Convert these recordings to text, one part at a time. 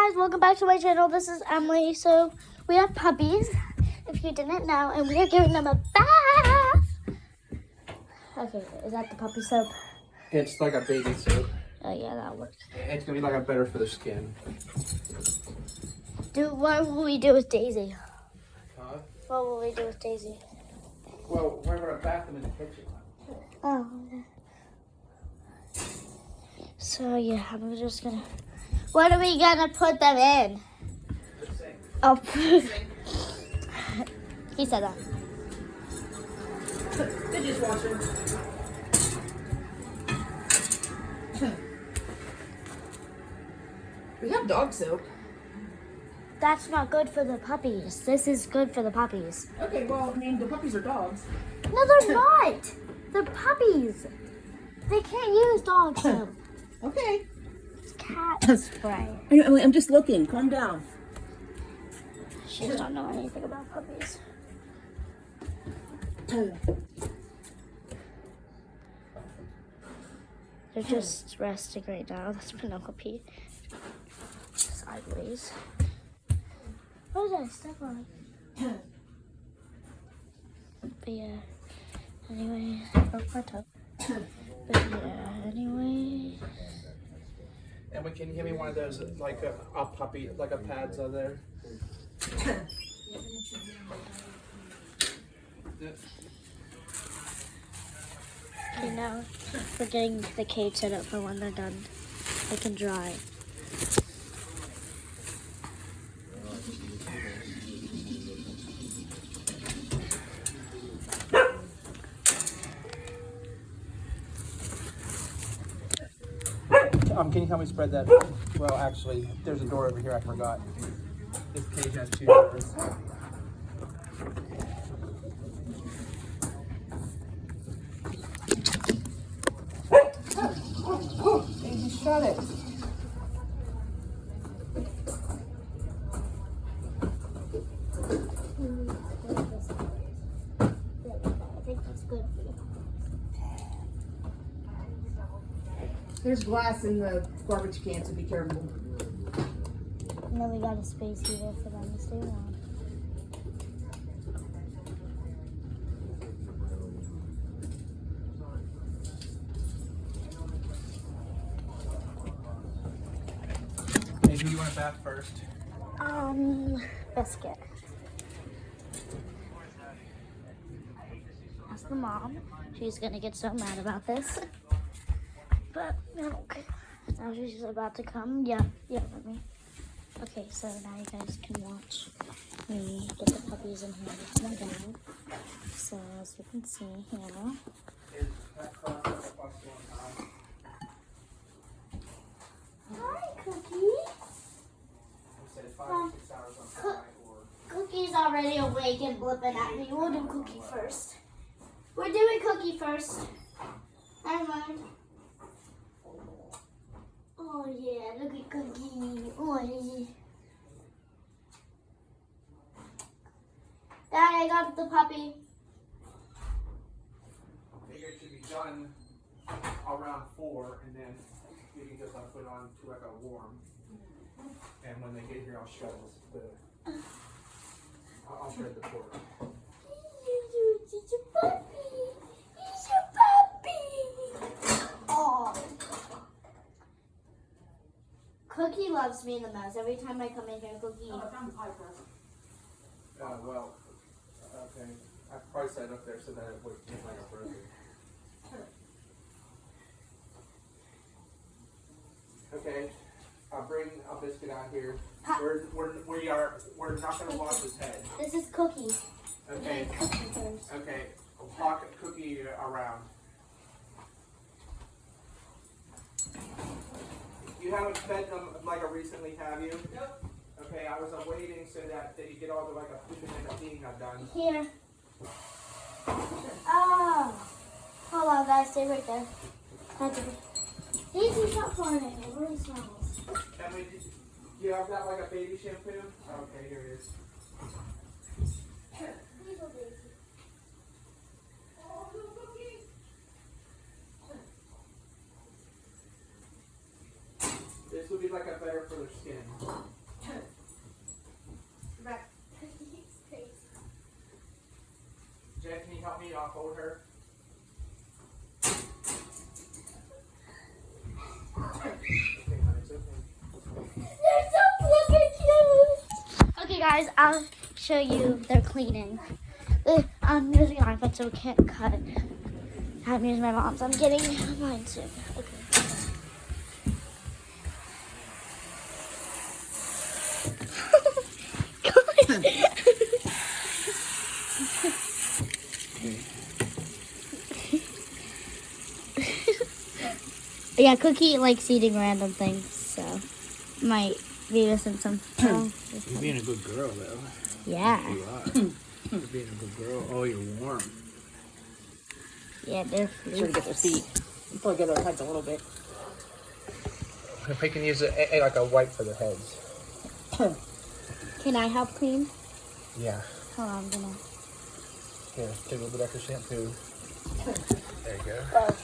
guys, welcome back to my channel. This is Emily. So we have puppies, if you didn't know, and we are giving them a bath. Okay, is that the puppy soap? It's like a baby soap. Oh yeah, that works. It's gonna be like a better for the skin. What will we do with Daisy? Huh? What will we do with Daisy? Well, we're gonna bath them in the kitchen. Oh. Okay. So yeah, I'm just gonna. What are we gonna put them in? Oh. He said that. The dishwasher. We have dog soap. That's not good for the puppies. This is good for the puppies. Okay, well, I mean, the puppies are dogs. No, they're not. They're puppies. They can't use dog soap. Okay. It's cat spray. I'm just looking. Calm down. She don't know anything about puppies. They're just resting right now. That's Penelope. Sideways. What did I step on? But yeah. Anyway, broke my toe. But yeah, anyway. And can you give me one of those, like a puppy, like a pads out there? Okay, now we're getting the cage set up for when they're done. They can dry. Can you help me spread that? Well, actually, there's a door over here. I forgot. This cage has 2 doors. Daisy, shut it. I think that's good for you. There's glass in the garbage can, so be careful. And then we got a space heater for them to stay warm. Hey, who do you want to bath first? Biscuit. That's the mom. She's gonna get so mad about this. But I don't care. Now she's about to come. Yeah, let me. Okay, so now you guys can watch me get the puppies in here with my dad. So as you can see here. Hi, Cookie. Cookie's already awake and blipping at me. We'll do Cookie first. We're doing Cookie first. Never mind. Oh yeah, look at Cookie. Oh yeah. Dad, I got the puppy. I think it should be done around 4, and then you can just put it on to like a warm. And when they get here, I'll show this. I'll spread the port. He's a puppy. He's a puppy. Oh. Cookie loves me the most. Every time I come in here, Cookie. Oh, I found the pipe. Well, okay. I probably set it up there so that it would look like a burger. Okay, I'll bring a biscuit out here. We're not gonna wash his head. This is Cookie. Okay. Cookie first. Okay. Pocket Cookie around. You haven't fed them like a recently, have you? Nope. Okay, I was waiting so that you get all the like a food and everything I've done. Here. Oh. Hold on, guys. Stay right there. Easy, stop pouring it. It really smells. And do you have that like a baby shampoo? Okay, here it is. This would be like a better for their skin. I'll hold her. Okay, honey, it's okay. They're so flippin' cute. Okay, guys, I'll show you their cleaning. I'm using an iPhone, so we can't cut. I'm using my mom's. I'm getting mine soon. Okay. Yeah, Cookie likes eating random things, so might be missing some. You're being a good girl, though. Yeah. You are. You're being a good girl. Oh, you're warm. Yeah, they're Try to get their feet. You probably get their heads a little bit. If we can use it like a wipe for their heads. Can I help clean? Yeah. Hold on, I'm gonna. Here, take a little bit extra shampoo. There you go. Oh.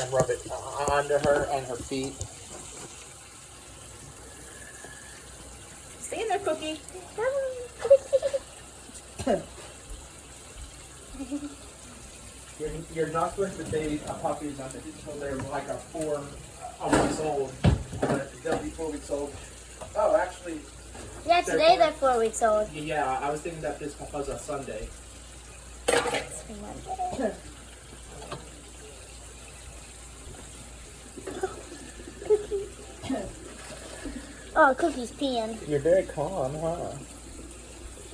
And rub it under her and her feet. Stay in there, Cookie. You're not supposed to bathe puppies until they're like 4 weeks old. They'll be 4 weeks old. Oh, actually, Yeah, today they're 4 weeks old. yeah, I was thinking that this was a Sunday. Oh, Cookie's peeing. You're very calm, huh?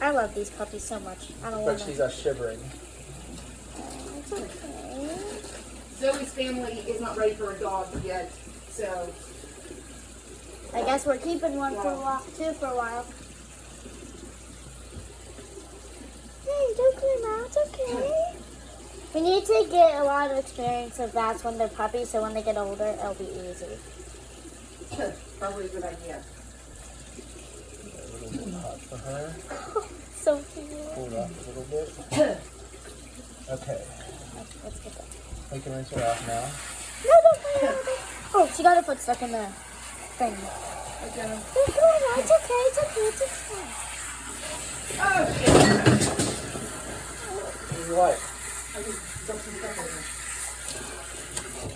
I love these puppies so much. I don't But want she's to. shivering. It's okay. Zoe's family is not ready for a dog yet, so I guess we're keeping one for a while, 2 for a while. Hey, don't clear now. It's okay. We need to get a lot of experience of bats when they're puppies, so when they get older, it'll be easy. probably a good idea. A little bit hot for her. So cute. Hold up a little bit. Okay. Let's get that. We can rinse her off now. No, don't clear it. Oh, she got her foot stuck in the thing. Okay. Don't clear now. It's okay. It's okay. It's okay. Oh, shit. What do you like? I just dumped some stuff in there.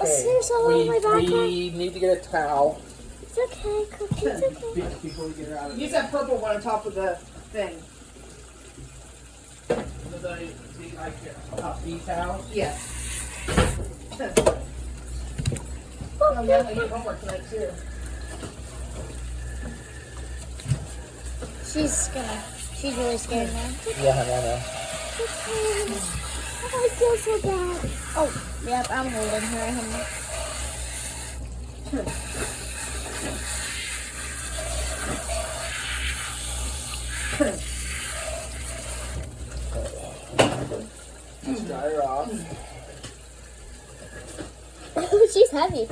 Oh, there's all over my backpack. We need to get a towel It's okay, Cookie. It's okay. before we get her out of Use that purple one on top of the thing. the puppy towel. Yes. Oh, yeah, I need homework tonight, too. She's really scared now. Yeah, I know. Oh, I feel so bad. Oh, yep, I'm holding her. Let's dry her off. She's heavy.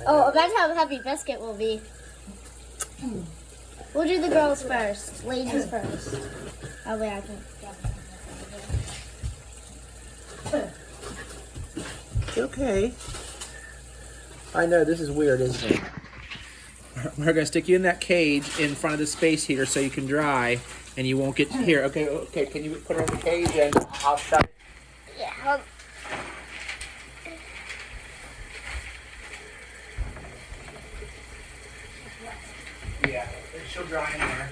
Oh, imagine how heavy Biscuit will be. We'll do the girls first. Ladies first. Oh, wait, I can. It's okay. I know, this is weird, isn't it? We're going to stick you in that cage in front of the space heater so you can dry and you won't get here. Okay, can you put her in the cage and I'll shut it? Yeah. Yeah, she'll dry in there.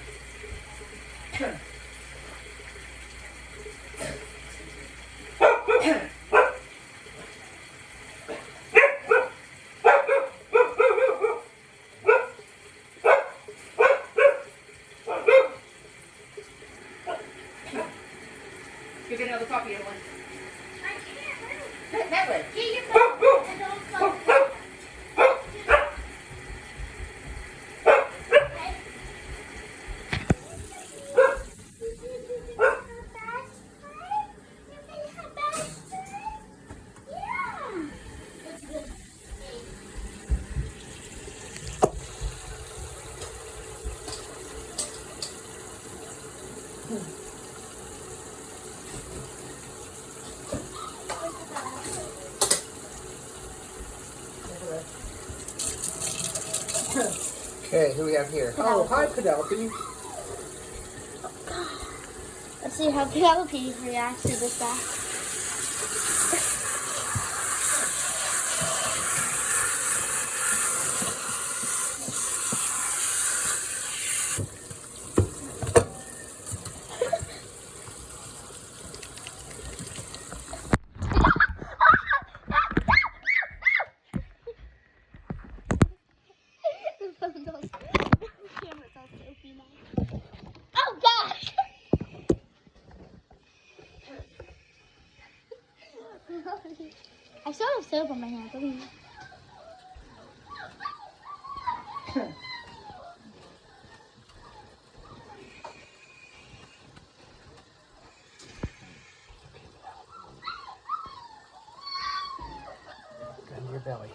You're getting another puppy, Emily. Okay, who we have here? Oh, hi, Penelope. Let's see how Penelope reacts to this back. soap on my hand, please. Gun your belly.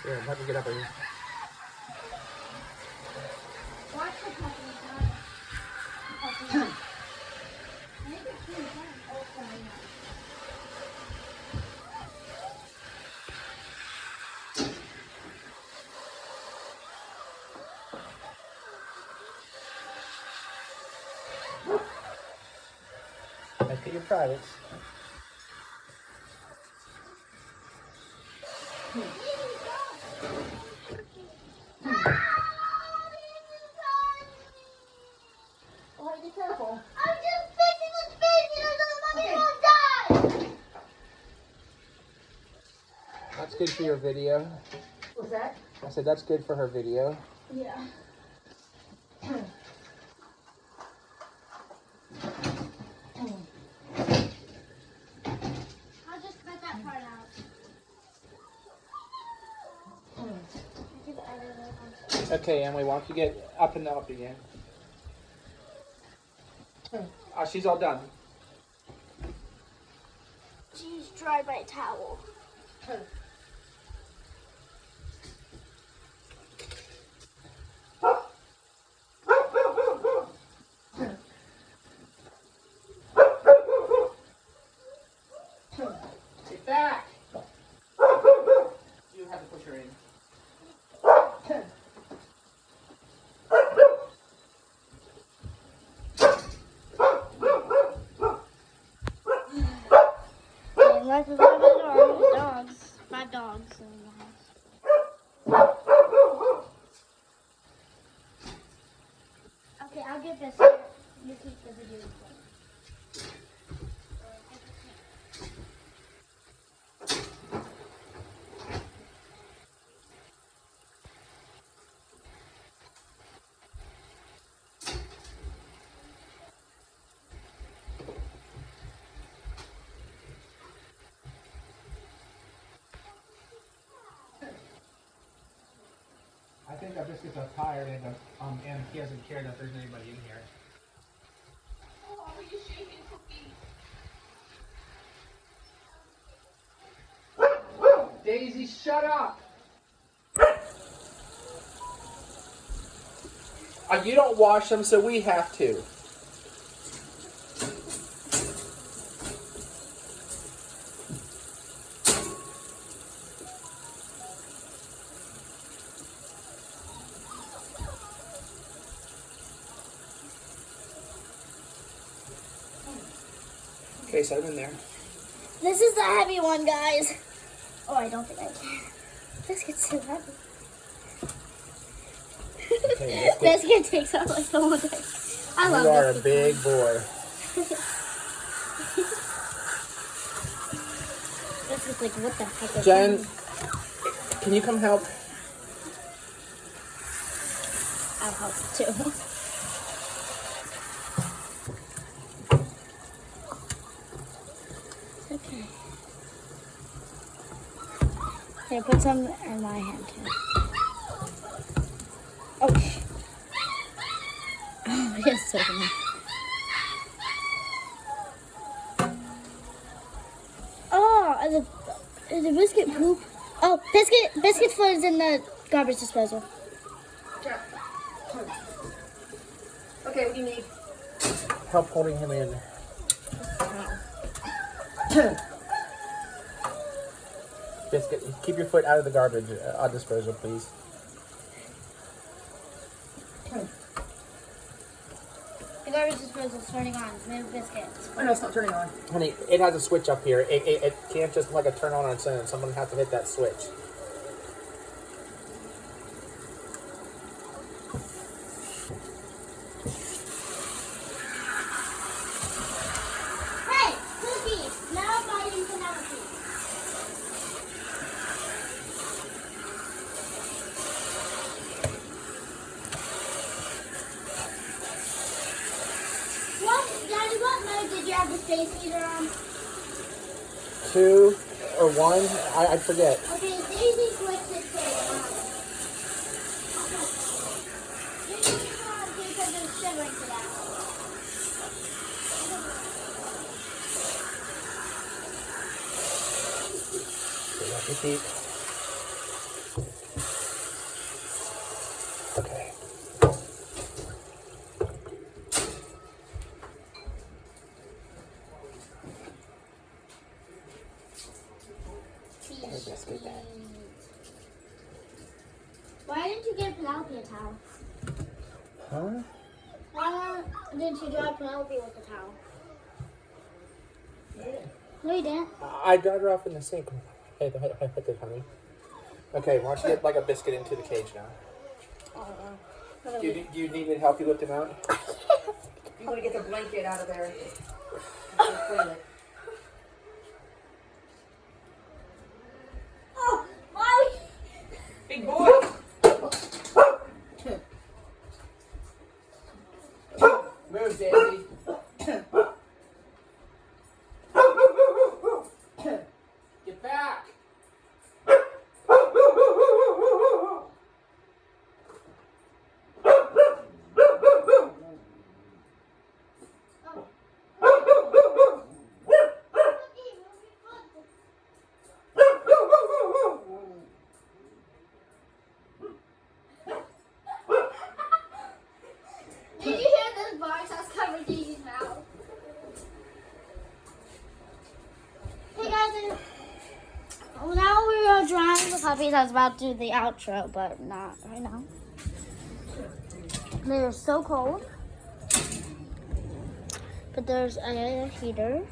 Here, help me get up here. Watch the puppies, not puppies. I think it's really fun. Oh, sorry. Let's get your privates. Oh, be careful. I'm just fixing the space so the mummy won't die! That's good for your video. What's that? I said that's good for her video. Yeah. I'll just cut that part out. Okay, Emily, why don't you get up and up again? She's all done. She's dry my towel. Get back! You have to push her in. And like we got dogs, 5 dogs in the house. Okay, I'll get this. You keep the video. I think our biscuits are tired and he doesn't care that there's anybody in here. Oh, are you shaking cookies? Daisy, shut up! You don't wash them, so we have to. Okay, set them in there. This is the heavy one, guys. Oh, I don't think I can. This gets too heavy. Okay, Biscuit takes out like the whole day. I love you are a Biscuit. big boy. Biscuit's like, what the heck is Jen, this? can you come help? I'll help too. Okay. Here, put some in my hand too. Oh, oh, yes, so funny. Oh, is the biscuit poop? Oh, biscuit food is in the garbage disposal. Okay, what do you need? Help holding him in. Biscuit, keep your foot out of the garbage disposal, please. The garbage disposal is turning on. Move biscuit. Oh, no, it's not turning on. Honey, it has a switch up here. It can't just like a turn on its own. Someone has to hit that switch. space heater on? 2 or 1? I forget. Okay, Daisy flips it to Daisy on because it's shivering to that. Let me see. Okay. Biscuit then. Why didn't you get Penelope a towel? Huh? Why didn't you dry Penelope with the towel? No, you didn't. I dried her off in the sink. Hey, put this, honey. Okay, why don't you get like a biscuit into the cage now? Oh, Do you need me to help you lift him out? You want to get the blanket out of there. Clean it. oh, Molly! Big boy! Move, Daisy. Get back! Did you hear this box has covered Daisy's mouth? Hey guys, now we are drying the puppies. I was about to do the outro, but not right now. They're so cold. But there's a heater.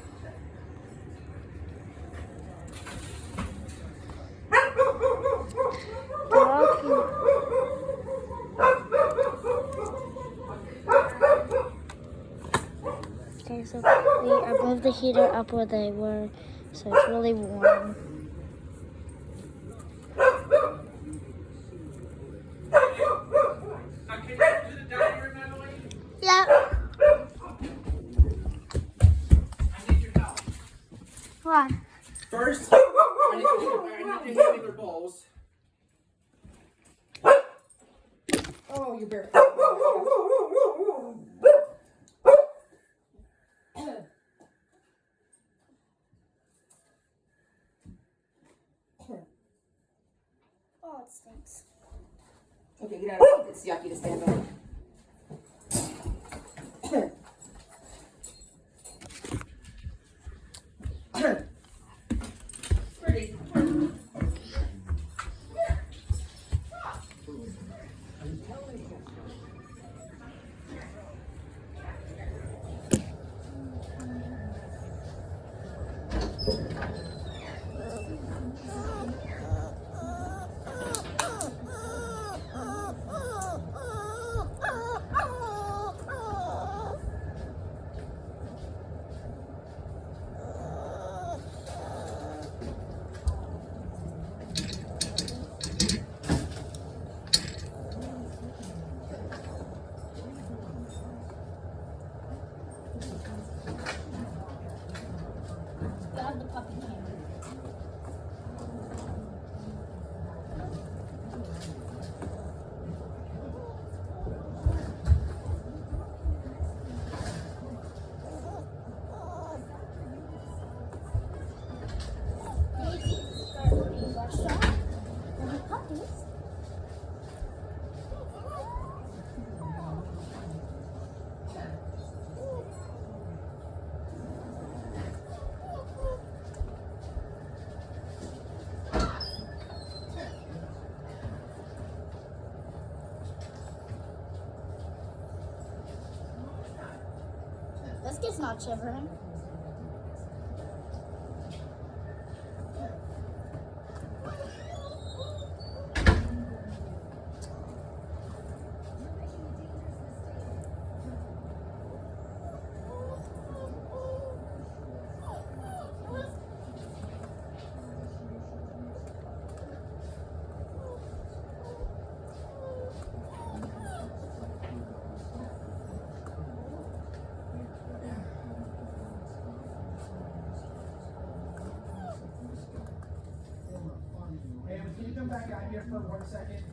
Okay, so we above the heater up where they were, so it's really warm. Yeah. I need your help. Come on. First, I need you to hand me their bowls. Oh, you're bare. Oh, it stinks. Okay, get out of it. It's yucky to stand on. Pretty. Grab the puppy camera. This kid's not shivering. back out here for 1 second?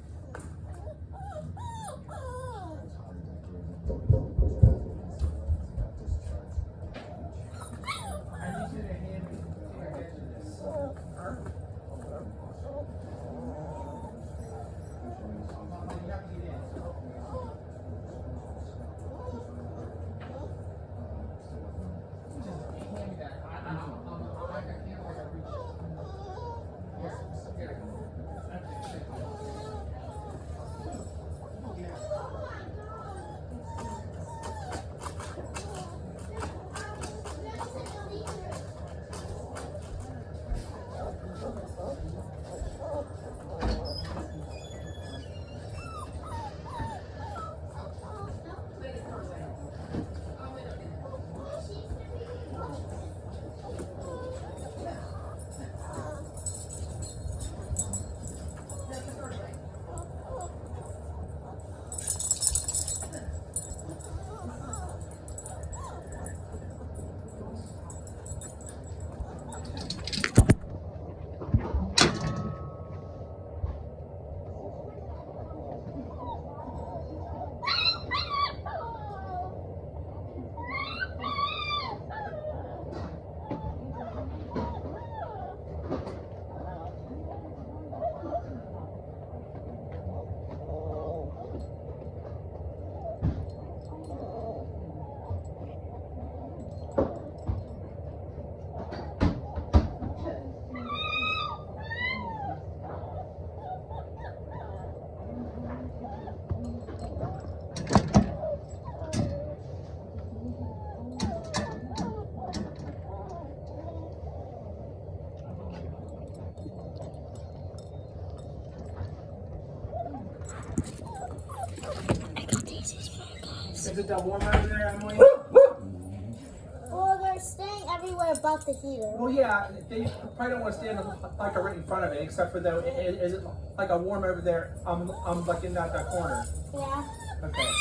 I need you to hand me your head to this. You have to get in. Just hand me that. I can't like I reach. Here. Is it that warm over there, Emily? Well, they're staying everywhere but the heater. Well, yeah, they probably don't want to stand like right in front of it, except for though, is it like a warm over there? I'm like in that corner. Yeah. Okay.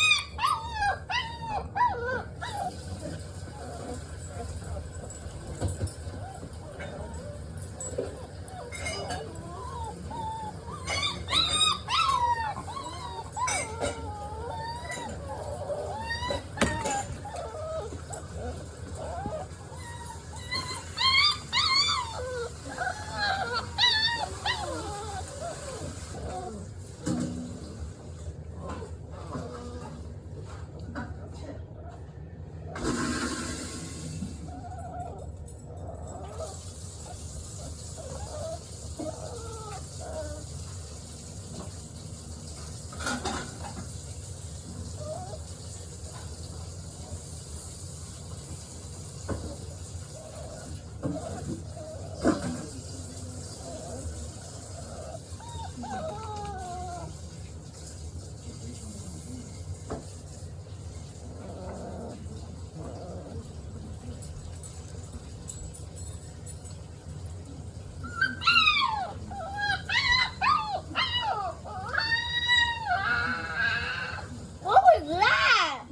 What was that?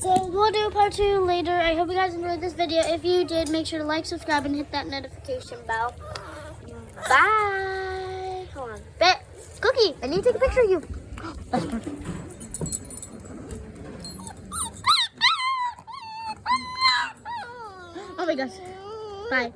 So we'll do part 2 later. I hope you guys enjoyed this video. If you did, make sure to like, subscribe, and hit that notification bell. Bye. Hold on. Cookie, I need to take a picture of you. That's perfect. Oh my gosh. Bye.